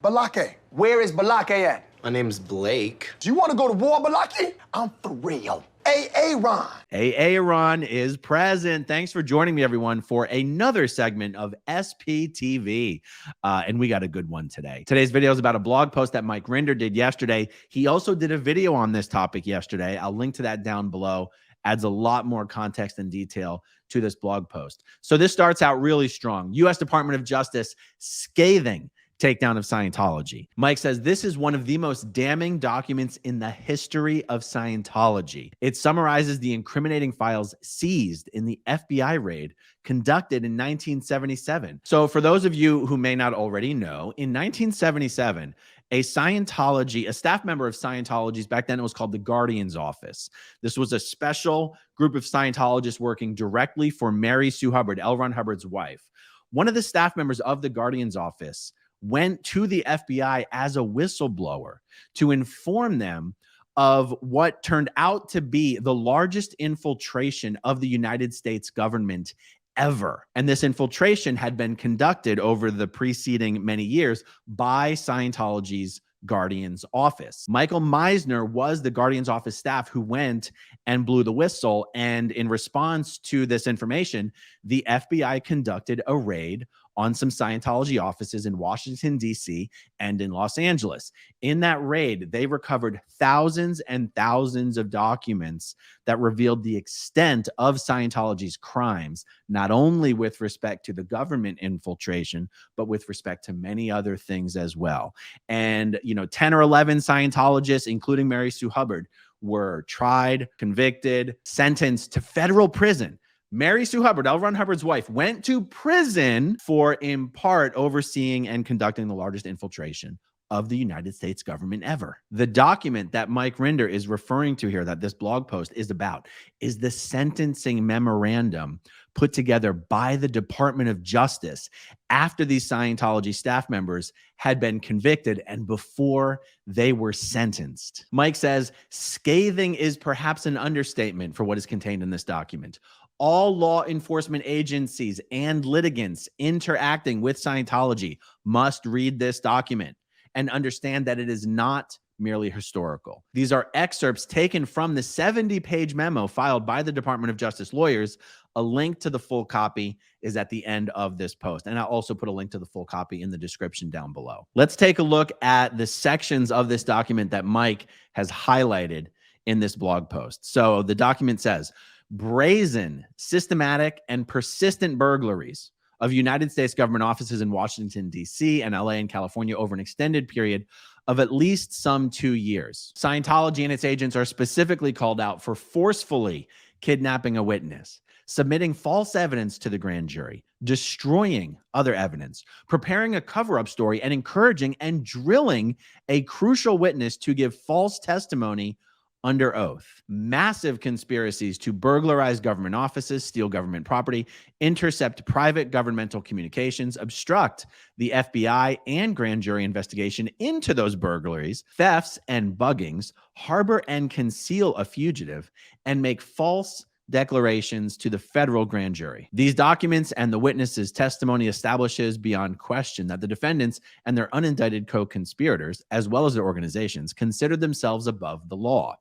Balake. Where is Balake at? My name's Blake. Do you want to go to war, Balake? I'm for real. Aaron. Aaron is present. Thanks for joining me, everyone, for another segment of SPTV. And we got a good one today. Today's video is about a blog post that Mike Rinder did yesterday. He also did a video on this topic yesterday. I'll link to that down below. Adds a lot more context and detail to this blog post. So this starts out really strong. U.S. Department of Justice scathing takedown of Scientology. Mike says this is one of the most damning documents in the history of Scientology. It summarizes the incriminating files seized in the FBI raid conducted in 1977. So for those of you who may not already know, in 1977, a staff member of Scientology's, back then it was called the Guardian's Office. This was a special group of Scientologists working directly for Mary Sue Hubbard, L. Ron Hubbard's wife. One of the staff members of the Guardian's Office went to the FBI as a whistleblower to inform them of what turned out to be the largest infiltration of the United States government ever. And this infiltration had been conducted over the preceding many years by Scientology's Guardian's Office. Michael Meisner was the Guardian's Office staff who went and blew the whistle. And in response to this information, the FBI conducted a raid on some Scientology offices in Washington, D.C. and in Los Angeles. In that raid, they recovered thousands and thousands of documents that revealed the extent of Scientology's crimes, not only with respect to the government infiltration, but with respect to many other things as well. And, 10 or 11 Scientologists, including Mary Sue Hubbard, were tried, convicted, sentenced to federal prison. Mary Sue Hubbard, L. Ron Hubbard's wife, went to prison for, in part, overseeing and conducting the largest infiltration of the United States government ever. The document that Mike Rinder is referring to here, that this blog post is about, is the sentencing memorandum put together by the Department of Justice after these Scientology staff members had been convicted and before they were sentenced. Mike says, scathing is perhaps an understatement for what is contained in this document. All law enforcement agencies and litigants interacting with Scientology must read this document and understand that it is not merely historical. These are excerpts taken from the 70-page memo filed by the Department of Justice lawyers. A link to the full copy is at the end of this post. And I'll also put a link to the full copy in the description down below. Let's take a look at the sections of this document that Mike has highlighted in this blog post. So the document says, brazen, systematic, and persistent burglaries of United States government offices in Washington, D.C. and LA and California over an extended period of at least some 2 years. Scientology and its agents are specifically called out for forcefully kidnapping a witness, submitting false evidence to the grand jury, destroying other evidence, preparing a cover-up story, and encouraging and drilling a crucial witness to give false testimony under oath. Massive conspiracies to burglarize government offices, steal government property, intercept private governmental communications, obstruct the FBI and grand jury investigation into those burglaries, thefts, and buggings, harbor and conceal a fugitive, and make false declarations to the federal grand jury. These documents and the witnesses' testimony establishes beyond question that the defendants and their unindicted co-conspirators, as well as their organizations, considered themselves above the law.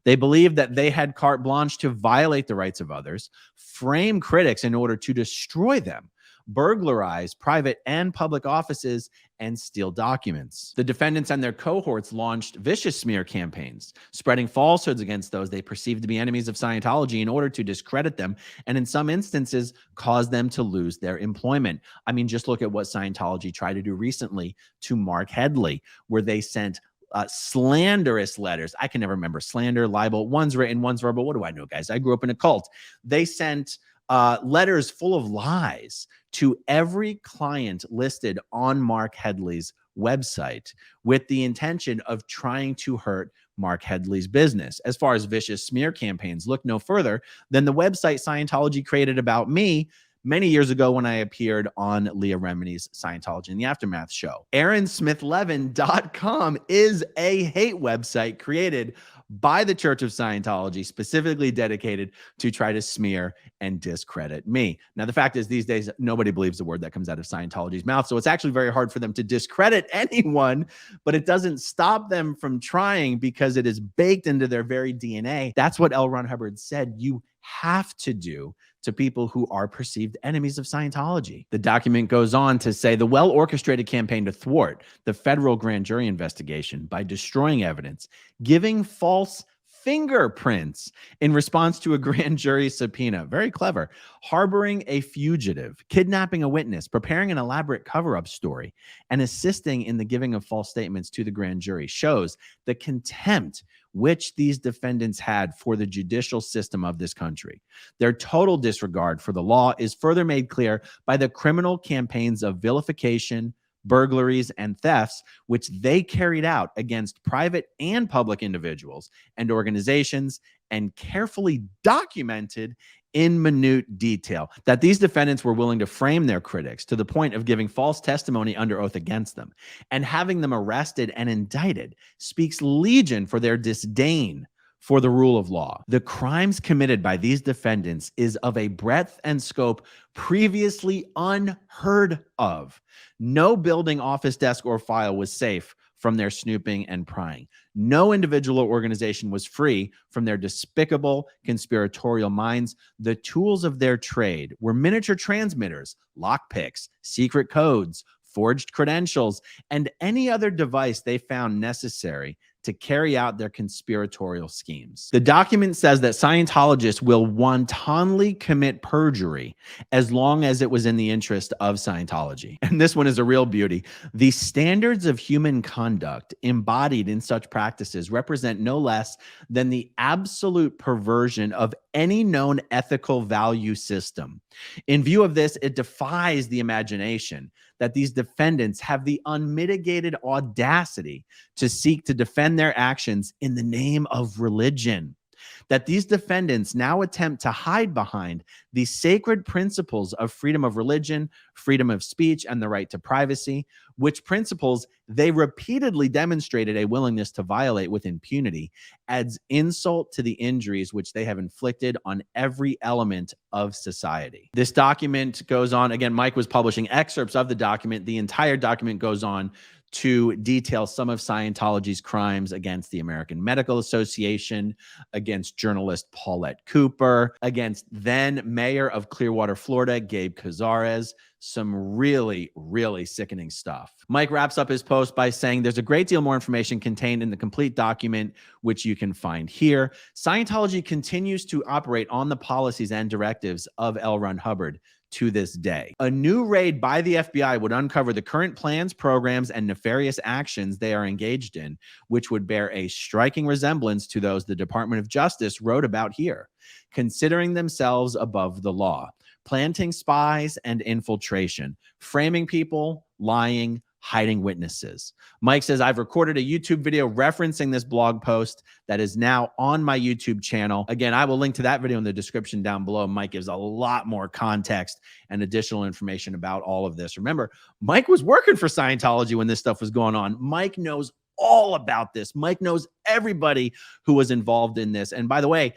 They believed that they had carte blanche to violate the rights of others, frame critics in order to destroy them, burglarize private and public offices, and steal documents. The defendants and their cohorts launched vicious smear campaigns, spreading falsehoods against those they perceived to be enemies of Scientology in order to discredit them, and in some instances, cause them to lose their employment. I mean, just look at what Scientology tried to do recently to Mark Headley, where they sent slanderous letters. I can never remember slander, libel. One's written, one's verbal. What do I know, guys? I grew up in a cult. They sent letters full of lies to every client listed on Mark Headley's website with the intention of trying to hurt Mark Headley's business. As far as vicious smear campaigns, look no further than the website Scientology created about me many years ago when I appeared on Leah Remini's Scientology in the Aftermath show. Smith-Levin.com is a hate website created by the Church of Scientology, specifically dedicated to try to smear and discredit me. Now, the fact is, these days, nobody believes the word that comes out of Scientology's mouth. So it's actually very hard for them to discredit anyone, but it doesn't stop them from trying because it is baked into their very DNA. That's what L. Ron Hubbard said you have to do to people who are perceived enemies of Scientology. The document goes on to say the well-orchestrated campaign to thwart the federal grand jury investigation by destroying evidence, giving false fingerprints in response to a grand jury subpoena. Very clever. Harboring a fugitive, kidnapping a witness, preparing an elaborate cover-up story, and assisting in the giving of false statements to the grand jury shows the contempt which these defendants had for the judicial system of this country. Their total disregard for the law is further made clear by the criminal campaigns of vilification, burglaries, and thefts, which they carried out against private and public individuals and organizations, and carefully documented in minute detail that these defendants were willing to frame their critics to the point of giving false testimony under oath against them, and having them arrested and indicted speaks legion for their disdain for the rule of law. The crimes committed by these defendants is of a breadth and scope previously unheard of. No building, office, desk, or file was safe from their snooping and prying. No individual or organization was free from their despicable conspiratorial minds. The tools of their trade were miniature transmitters, lockpicks, secret codes, forged credentials, and any other device they found necessary to carry out their conspiratorial schemes. The document says that Scientologists will wantonly commit perjury as long as it was in the interest of Scientology. And this one is a real beauty. The standards of human conduct embodied in such practices represent no less than the absolute perversion of any known ethical value system. In view of this, it defies the imagination that these defendants have the unmitigated audacity to seek to defend their actions in the name of religion. That these defendants now attempt to hide behind the sacred principles of freedom of religion, freedom of speech, and the right to privacy, which principles they repeatedly demonstrated a willingness to violate with impunity, adds insult to the injuries which they have inflicted on every element of society. This document goes on. Again, Mike was publishing excerpts of the document. The entire document goes on to detail some of Scientology's crimes against the American Medical Association, against journalist Paulette Cooper, against then mayor of Clearwater, Florida, Gabe Cazares. Some really, really sickening stuff. Mike wraps up his post by saying there's a great deal more information contained in the complete document, which you can find here. Scientology continues to operate on the policies and directives of L. Ron Hubbard to this day. A new raid by the FBI would uncover the current plans, programs, and nefarious actions they are engaged in, which would bear a striking resemblance to those the Department of Justice wrote about here, considering themselves above the law, planting spies and infiltration, framing people, lying, hiding witnesses. Mike says, I've recorded a YouTube video referencing this blog post that is now on my YouTube channel. Again, I will link to that video in the description down below. Mike gives a lot more context and additional information about all of this. Remember, Mike was working for Scientology when this stuff was going on. Mike knows all about this. Mike knows everybody who was involved in this. And by the way,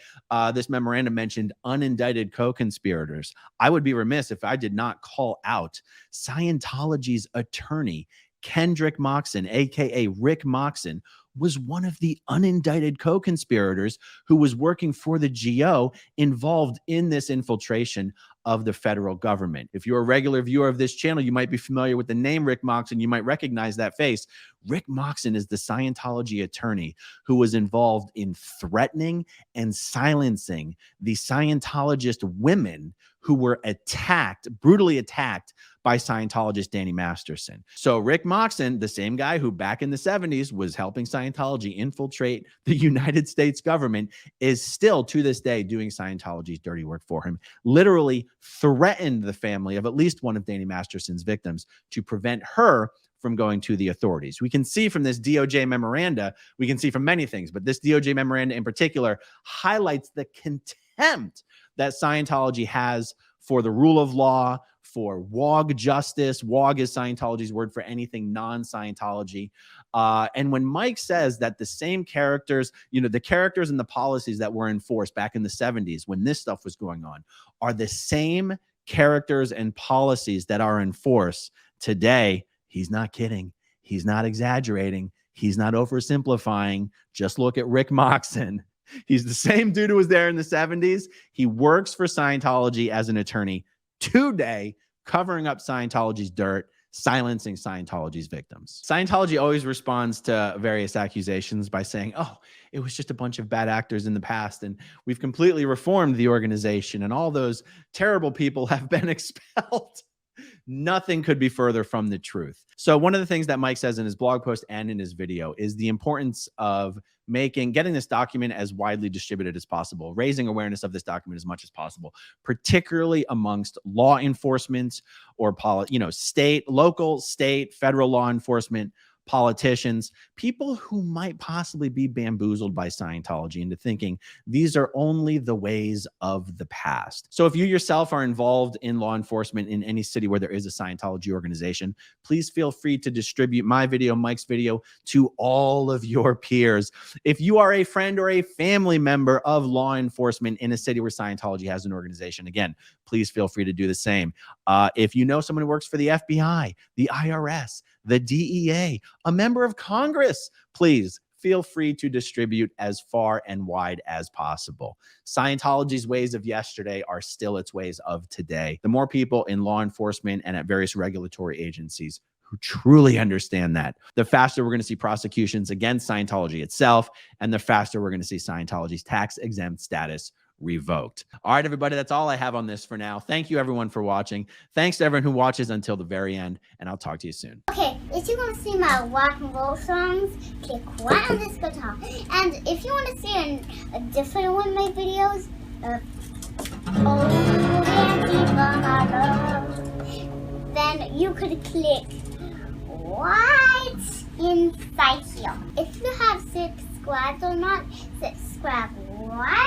this memorandum mentioned unindicted co-conspirators. I would be remiss if I did not call out Scientology's attorney, Kendrick Moxon, aka Rick Moxon, was one of the unindicted co-conspirators who was working for the GO involved in this infiltration of the federal government. If you're a regular viewer of this channel, you might be familiar with the name Rick Moxon. You might recognize that face. Rick Moxon is the Scientology attorney who was involved in threatening and silencing the Scientologist women who were attacked, brutally attacked by Scientologist Danny Masterson. So Rick Moxon, the same guy who back in the 70s was helping Scientology infiltrate the United States government, is still to this day doing Scientology's dirty work for him, literally threatened the family of at least one of Danny Masterson's victims to prevent her from going to the authorities. We can see from this DOJ memoranda, we can see from many things, but this DOJ memoranda in particular highlights the contempt that Scientology has for the rule of law, for WOG justice. WOG is Scientology's word for anything non-Scientology. And when Mike says that the same characters, the characters and the policies that were enforced back in the 70s when this stuff was going on are the same characters and policies that are enforced today, he's not kidding. He's not exaggerating. He's not oversimplifying. Just look at Rick Moxon. He's the same dude who was there in the 70s. He works for Scientology as an attorney today, covering up Scientology's dirt, silencing Scientology's victims. Scientology always responds to various accusations by saying, oh, it was just a bunch of bad actors in the past, and we've completely reformed the organization, and all those terrible people have been expelled. Nothing could be further from the truth. So one of the things that Mike says in his blog post and in his video is the importance of getting this document as widely distributed as possible, raising awareness of this document as much as possible, particularly amongst law enforcement or local, state, federal law enforcement, politicians, people who might possibly be bamboozled by Scientology into thinking these are only the ways of the past. So if you yourself are involved in law enforcement in any city where there is a Scientology organization, please feel free to distribute my video, Mike's video, to all of your peers. If you are a friend or a family member of law enforcement in a city where Scientology has an organization, again, please feel free to do the same. If you know someone who works for the FBI, the IRS, the DEA, a member of Congress, please feel free to distribute as far and wide as possible. Scientology's ways of yesterday are still its ways of today. The more people in law enforcement and at various regulatory agencies who truly understand that, the faster we're going to see prosecutions against Scientology itself, and the faster we're going to see Scientology's tax-exempt status revoked. All right, everybody, that's all I have on this for now. Thank you, everyone, for watching. Thanks to everyone who watches until the very end, and I'll talk to you soon. Okay, if you want to see my rock and roll songs, click right on this guitar. And if you want to see a different one of my videos, then you could click right inside here. If you have subscribed or not, subscribe right